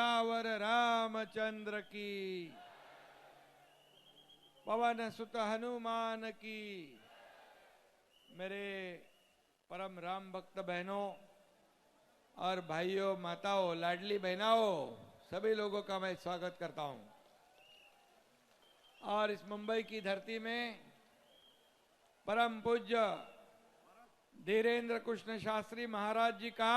सियावर रामचंद्र की, पवन सुत हनुमान की। मेरे परम राम भक्त बहनों और भाइयों, माताओं, लाडली बहनाओं, सभी लोगों का मैं स्वागत करता हूं। और इस मुंबई की धरती में परम पूज्य धीरेन्द्र कृष्ण शास्त्री महाराज जी का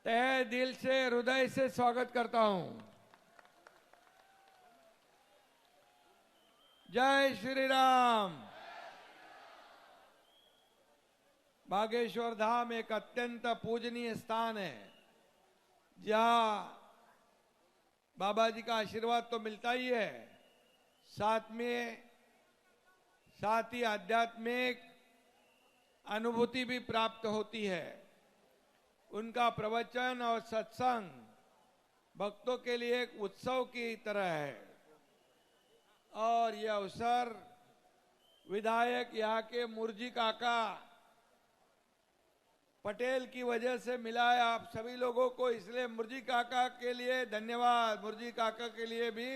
तहे दिल से, हृदय से स्वागत करता हूं। जय श्री राम। बागेश्वर धाम एक अत्यंत पूजनीय स्थान है, जहां बाबा जी का आशीर्वाद तो मिलता ही है, साथ ही आध्यात्मिक अनुभूति भी प्राप्त होती है। उनका प्रवचन और सत्संग भक्तों के लिए एक उत्सव की तरह है। और यह अवसर विधायक यहाँ के मुर्जी काका पटेल की वजह से मिला है आप सभी लोगों को, इसलिए मुर्जी काका के लिए धन्यवाद। मुर्जी काका के लिए भी,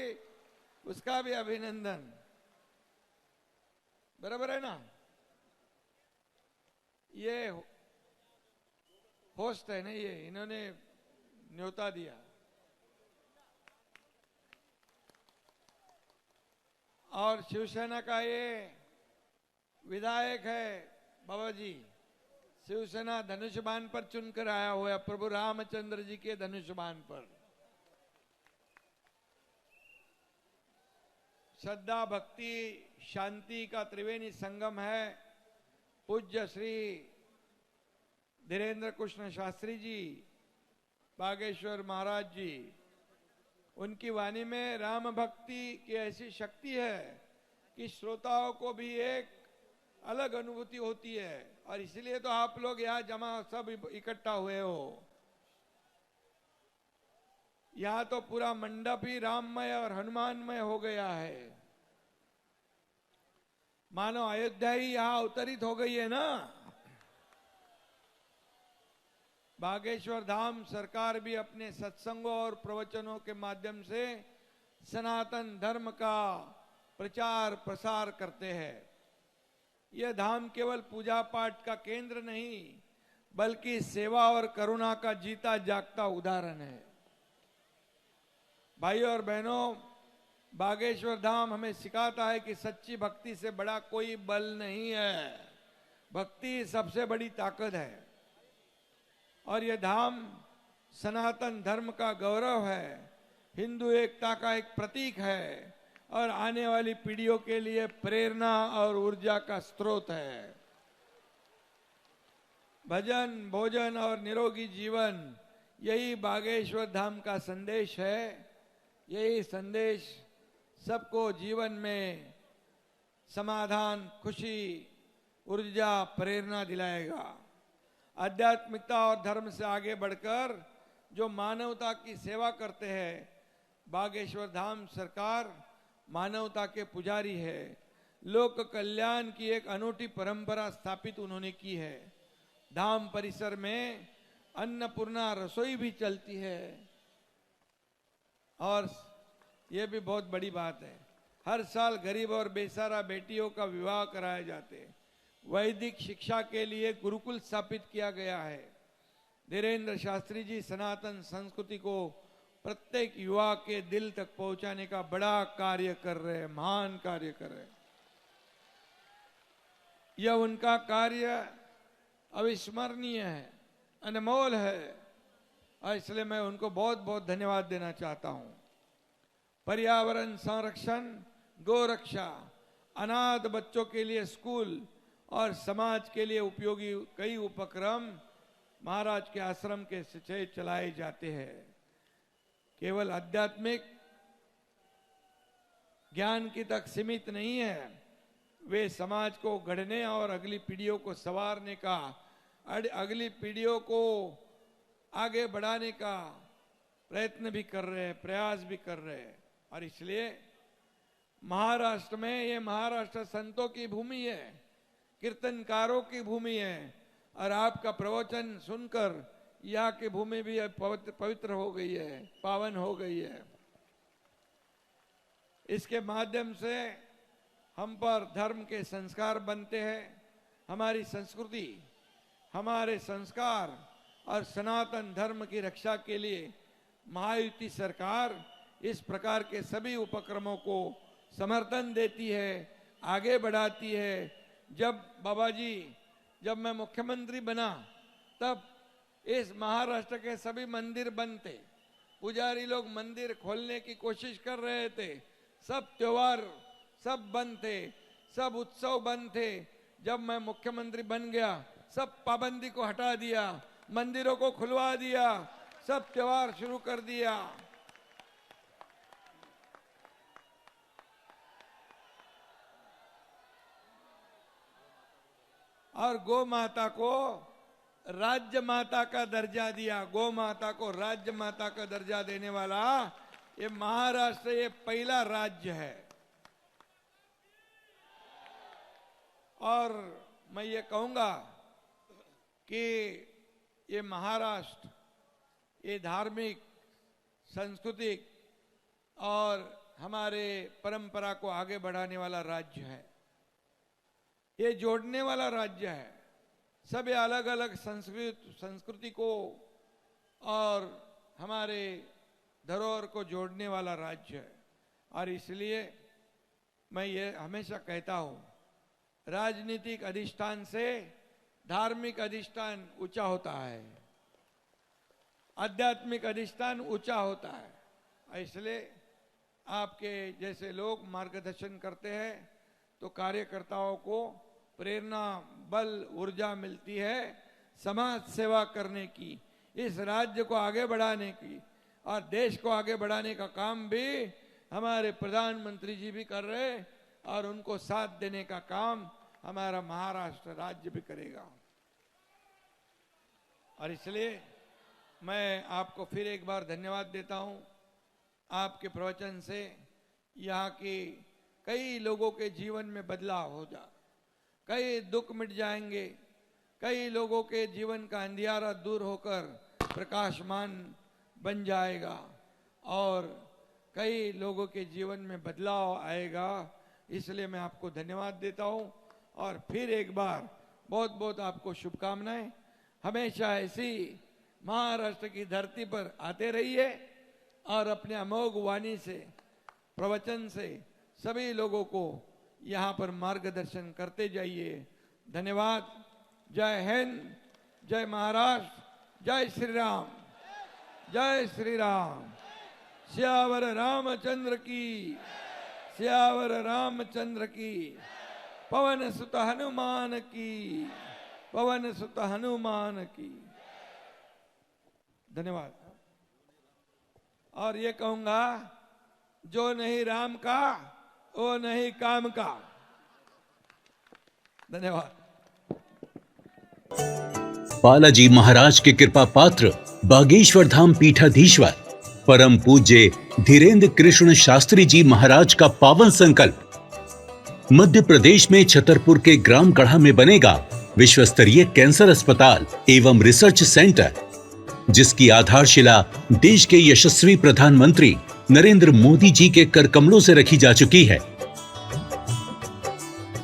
उसका भी अभिनंदन। बराबर है ना? ये होस्ट है ना, ये इन्होंने न्योता दिया। और शिवसेना का ये विधायक है बाबा जी, शिवसेना धनुष्यबाण पर चुनकर आया हुआ है, प्रभु रामचंद्र जी के धनुष्यबाण पर। श्रद्धा भक्ति शांति का त्रिवेणी संगम है। पूज्य श्री धीरेन्द्र कृष्ण शास्त्री जी, बागेश्वर महाराज जी, उनकी वाणी में राम भक्ति की ऐसी शक्ति है कि श्रोताओं को भी एक अलग अनुभूति होती है। और इसलिए तो आप लोग यहाँ जमा सब इकट्ठा हुए हो। यहाँ तो पूरा मंडप ही राममय और हनुमानमय हो गया है, मानो अयोध्या ही यहाँ अवतरित हो गई है ना। बागेश्वर धाम सरकार भी अपने सत्संगों और प्रवचनों के माध्यम से सनातन धर्म का प्रचार प्रसार करते हैं। यह धाम केवल पूजा पाठ का केंद्र नहीं, बल्कि सेवा और करुणा का जीता जागता उदाहरण है। भाइयों और बहनों, बागेश्वर धाम हमें सिखाता है कि सच्ची भक्ति से बड़ा कोई बल नहीं है। भक्ति सबसे बड़ी ताकत है। और यह धाम सनातन धर्म का गौरव है, हिंदू एकता का एक प्रतीक है और आने वाली पीढ़ियों के लिए प्रेरणा और ऊर्जा का स्रोत है। भजन, भोजन और निरोगी जीवन, यही बागेश्वर धाम का संदेश है। यही संदेश सबको जीवन में समाधान, खुशी, ऊर्जा, प्रेरणा दिलाएगा। आध्यात्मिकता और धर्म से आगे बढ़कर जो मानवता की सेवा करते हैं, बागेश्वर धाम सरकार मानवता के पुजारी है। लोक कल्याण की एक अनूठी परंपरा स्थापित उन्होंने की है। धाम परिसर में अन्नपूर्णा रसोई भी चलती है। और ये भी बहुत बड़ी बात है, हर साल गरीब और बेसहारा बेटियों का विवाह कराए जाते हैं। वैदिक शिक्षा के लिए गुरुकुल स्थापित किया गया है। धीरेन्द्र शास्त्री जी सनातन संस्कृति को प्रत्येक युवा के दिल तक पहुंचाने का बड़ा कार्य कर रहे हैं, महान कार्य कर रहे हैं। यह उनका कार्य अविस्मरणीय है, अनमोल है, और इसलिए मैं उनको बहुत बहुत धन्यवाद देना चाहता हूं। पर्यावरण संरक्षण, गोरक्षा, अनाथ बच्चों के लिए स्कूल और समाज के लिए उपयोगी कई उपक्रम महाराज के आश्रम के से चलाए जाते हैं। केवल आध्यात्मिक ज्ञान की तक सीमित नहीं है, वे समाज को गढ़ने और अगली पीढ़ियों को संवारने का, अगली पीढ़ियों को आगे बढ़ाने का प्रयत्न भी कर रहे हैं, प्रयास भी कर रहे हैं। और इसलिए महाराष्ट्र में, ये महाराष्ट्र संतों की भूमि है, कीर्तनकारों की भूमि है। और आपका प्रवचन सुनकर यहाँ की भूमि भी अब पवित्र हो गई है, पावन हो गई है। इसके माध्यम से हम पर धर्म के संस्कार बनते हैं। हमारी संस्कृति, हमारे संस्कार और सनातन धर्म की रक्षा के लिए महायुति सरकार इस प्रकार के सभी उपक्रमों को समर्थन देती है, आगे बढ़ाती है। जब मैं मुख्यमंत्री बना तब इस महाराष्ट्र के सभी मंदिर बंद थे, पुजारी लोग मंदिर खोलने की कोशिश कर रहे थे, सब त्योहार सब बंद थे, सब उत्सव बंद थे। जब मैं मुख्यमंत्री बन गया सब पाबंदी को हटा दिया, मंदिरों को खुलवा दिया, सब त्योहार शुरू कर दिया। और गौ माता को राज्य माता का दर्जा दिया। गौ माता को राज्य माता का दर्जा देने वाला ये महाराष्ट्र ये पहला राज्य है। और मैं ये कहूंगा कि ये महाराष्ट्र ये धार्मिक, सांस्कृतिक और हमारे परंपरा को आगे बढ़ाने वाला राज्य है। ये जोड़ने वाला राज्य है। सभी अलग अलग संस्कृति को और हमारे धरोहर को जोड़ने वाला राज्य है। और इसलिए मैं ये हमेशा कहता हूँ, राजनीतिक अधिष्ठान से धार्मिक अधिष्ठान ऊंचा होता है, आध्यात्मिक अधिष्ठान ऊंचा होता है। इसलिए आपके जैसे लोग मार्गदर्शन करते हैं तो कार्यकर्ताओं को प्रेरणा, बल, ऊर्जा मिलती है समाज सेवा करने की, इस राज्य को आगे बढ़ाने की और देश को आगे बढ़ाने का काम भी हमारे प्रधानमंत्री जी भी कर रहे हैं और उनको साथ देने का काम हमारा महाराष्ट्र राज्य भी करेगा। और इसलिए मैं आपको फिर एक बार धन्यवाद देता हूं। आपके प्रवचन से यहाँ की कई लोगों के जीवन में बदलाव हो जा, कई दुख मिट जाएंगे, कई लोगों के जीवन का अंधियारा दूर होकर प्रकाशमान बन जाएगा और कई लोगों के जीवन में बदलाव आएगा। इसलिए मैं आपको धन्यवाद देता हूं और फिर एक बार बहुत बहुत आपको शुभकामनाएं। हमेशा ऐसी महाराष्ट्र की धरती पर आते रहिए और अपने अमोघ वाणी से, प्रवचन से सभी लोगों को यहाँ पर मार्गदर्शन करते जाइए। धन्यवाद। जय हिंद, जय महाराष्ट्र, जय श्री राम, जय श्री राम। सियावर रामचंद्र की, सियावर रामचंद्र की। पवन सुत हनुमान की, पवन सुत हनुमान की। धन्यवाद। और ये कहूंगा, जो नहीं राम का वो नहीं काम का। धन्यवाद। बालाजी महाराज के कृपा पात्र बागेश्वर धाम पीठाधीश्वर परम पूज्य धीरेन्द्र कृष्ण शास्त्री जी महाराज का पावन संकल्प। मध्य प्रदेश में छतरपुर के ग्राम गढ़ा में बनेगा विश्व स्तरीय कैंसर अस्पताल एवं रिसर्च सेंटर, जिसकी आधारशिला देश के यशस्वी प्रधानमंत्री नरेंद्र मोदी जी के कर कमलों से रखी जा चुकी है।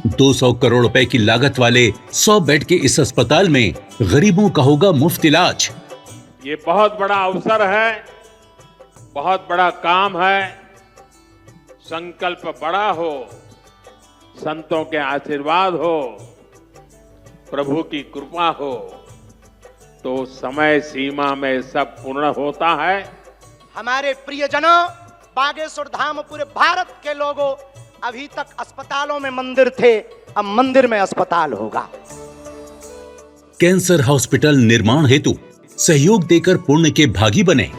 200 करोड़ रुपए की लागत वाले 100 बेड के इस अस्पताल में गरीबों का होगा मुफ्त इलाज। ये बहुत बड़ा अवसर है, बहुत बड़ा काम है। संकल्प बड़ा हो, संतों के आशीर्वाद हो, प्रभु की कृपा हो तो समय सीमा में सब पूर्ण होता है। हमारे प्रियजनों, बागेश्वर धाम पूरे भारत के लोगों, अभी तक अस्पतालों में मंदिर थे, अब मंदिर में अस्पताल होगा। कैंसर हॉस्पिटल निर्माण हेतु सहयोग देकर पुण्य के भागी बने।